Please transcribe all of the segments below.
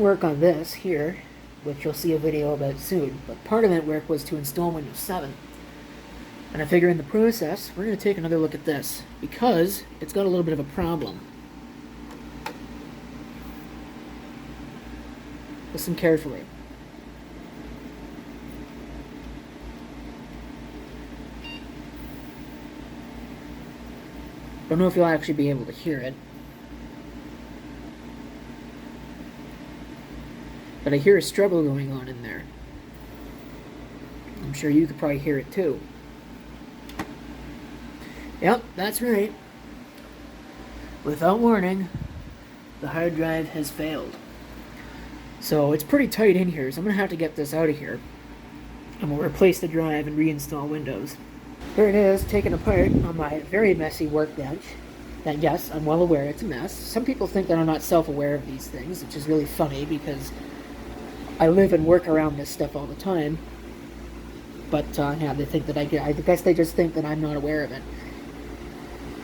work on this here, which you'll see a video about soon, but part of that work was to install Windows 7. And I figure in the process, we're going to take another look at this, because it's got a little bit of a problem. Listen carefully. Don't know if you'll actually be able to hear it, but I hear a struggle going on in there. I'm sure you could probably hear it too. Yep, that's right. Without warning, the hard drive has failed. So it's pretty tight in here, so I'm going to have to get this out of here. And we'll replace the drive and reinstall Windows. Here it is, taken apart on my very messy workbench. And yes, I'm well aware it's a mess. Some people think that I'm not self-aware of these things, which is really funny because I live and work around this stuff all the time. But yeah, they think that I guess they just think that I'm not aware of it.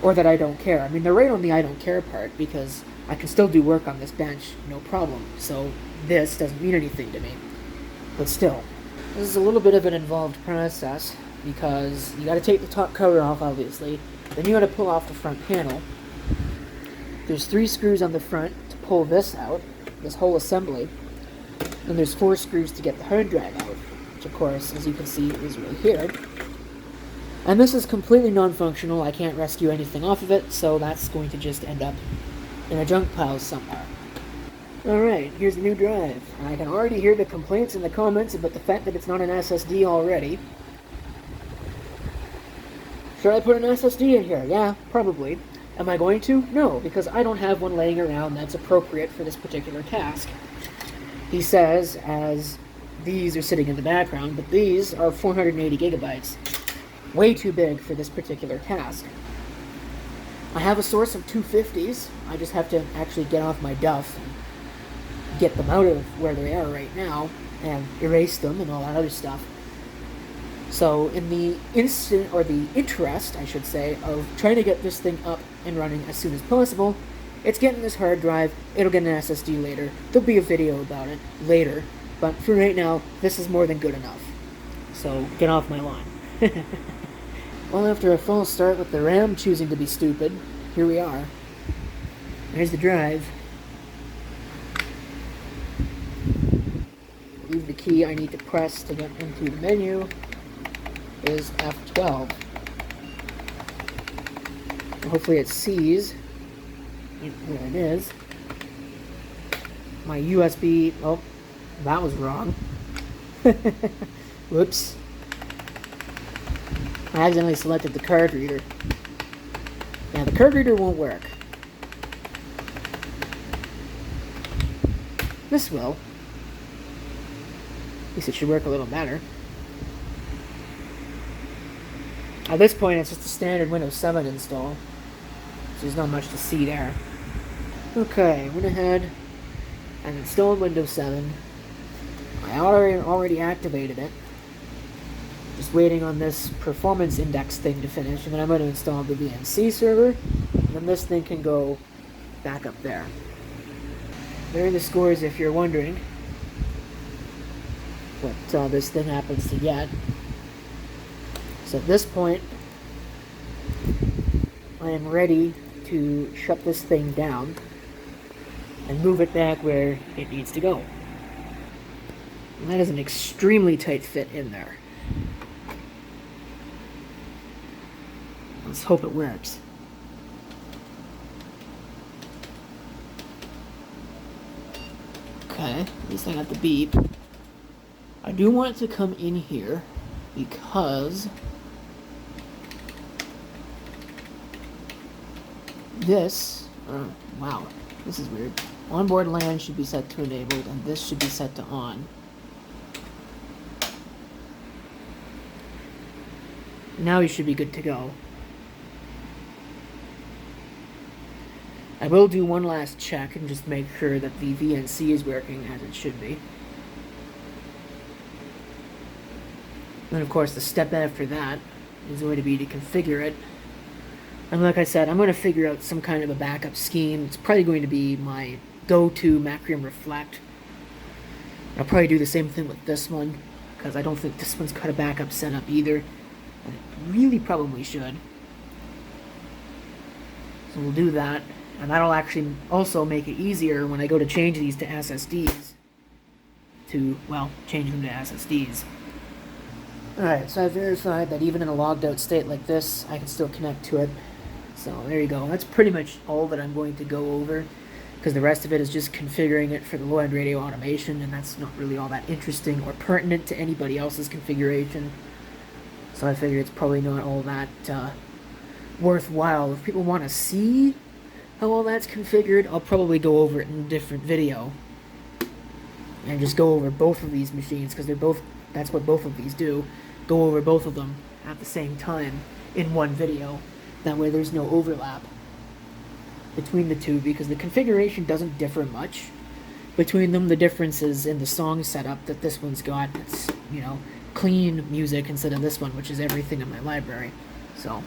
Or that I don't care. I mean, they're right on the I don't care part, because I can still do work on this bench, no problem. So this doesn't mean anything to me. But still, this is a little bit of an involved process, because you gotta take the top cover off, obviously. Then you gotta pull off the front panel. There's 3 screws on the front to pull this out, this whole assembly. And there's 4 screws to get the hard drive out, which of course, as you can see, is right here. And this is completely non-functional. I can't rescue anything off of it, so that's going to just end up in a junk pile somewhere. Alright, here's the new drive. I can already hear the complaints in the comments about the fact that it's not an SSD already. Should I put an SSD in here? Yeah, probably. Am I going to? No, because I don't have one laying around that's appropriate for this particular task. He says, as these are sitting in the background, but these are 480 gigabytes. Way too big for this particular task. I have a source of 250s. I just have to actually get off my duff and get them out of where they are right now and erase them and all that other stuff. So in the interest, I should say, of trying to get this thing up and running as soon as possible, it's getting this hard drive. It'll get an SSD later. There'll be a video about it later, but for right now, this is more than good enough. So get off my lawn. Well, after a false start with the RAM choosing to be stupid, here we are. There's the drive. I believe the key I need to press to get into the menu is F12. And hopefully it sees, there it is, my USB, oh, that was wrong. Whoops. I accidentally selected the card reader. Now the card reader won't work. This will. At least it should work a little better. At this point it's just a standard Windows 7 install. So there's not much to see there. Okay, went ahead and installed Windows 7. I already activated it. Just waiting on this performance index thing to finish, and then I'm going to install the VNC server, and then this thing can go back up there. There are the scores if you're wondering what this thing happens to get. So at this point, I am ready to shut this thing down and move it back where it needs to go. And that is an extremely tight fit in there. Let's hope it works. Okay, at least I got the beep. I do want it to come in here because this, wow, this is weird. Onboard LAN should be set to enabled, and this should be set to on. Now you should be good to go. I will do one last check and just make sure that the VNC is working as it should be. And of course the step after that is going to be to configure it. And like I said, I'm going to figure out some kind of a backup scheme. It's probably going to be my go-to Macrium Reflect I'll probably do the same thing with this one, because I don't think this one's got a backup setup either. And it really probably should. So we'll do that, and that'll actually also make it easier when I go to change these to SSDs. Change them to SSDs. Alright, so I verified that even in a logged out state like this, I can still connect to it. So there you go. That's pretty much all that I'm going to go over, because the rest of it is just configuring it for the low-end radio automation, and that's not really all that interesting or pertinent to anybody else's configuration. So I figured it's probably not all that worthwhile. If people want to see how all that's configured, I'll probably go over it in a different video. And just go over both of these machines, because that's what both of these do. Go over both of them at the same time in one video. That way there's no overlap between the two, because the configuration doesn't differ much between them. The difference is in the song setup that this one's got. It's, clean music instead of this one, which is everything in my library. So,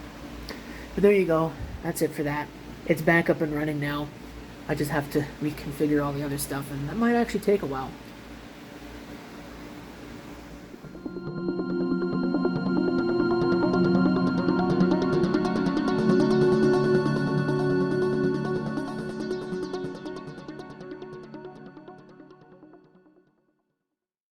but there you go. That's it for that. It's back up and running now. I just have to reconfigure all the other stuff, and that might actually take a while.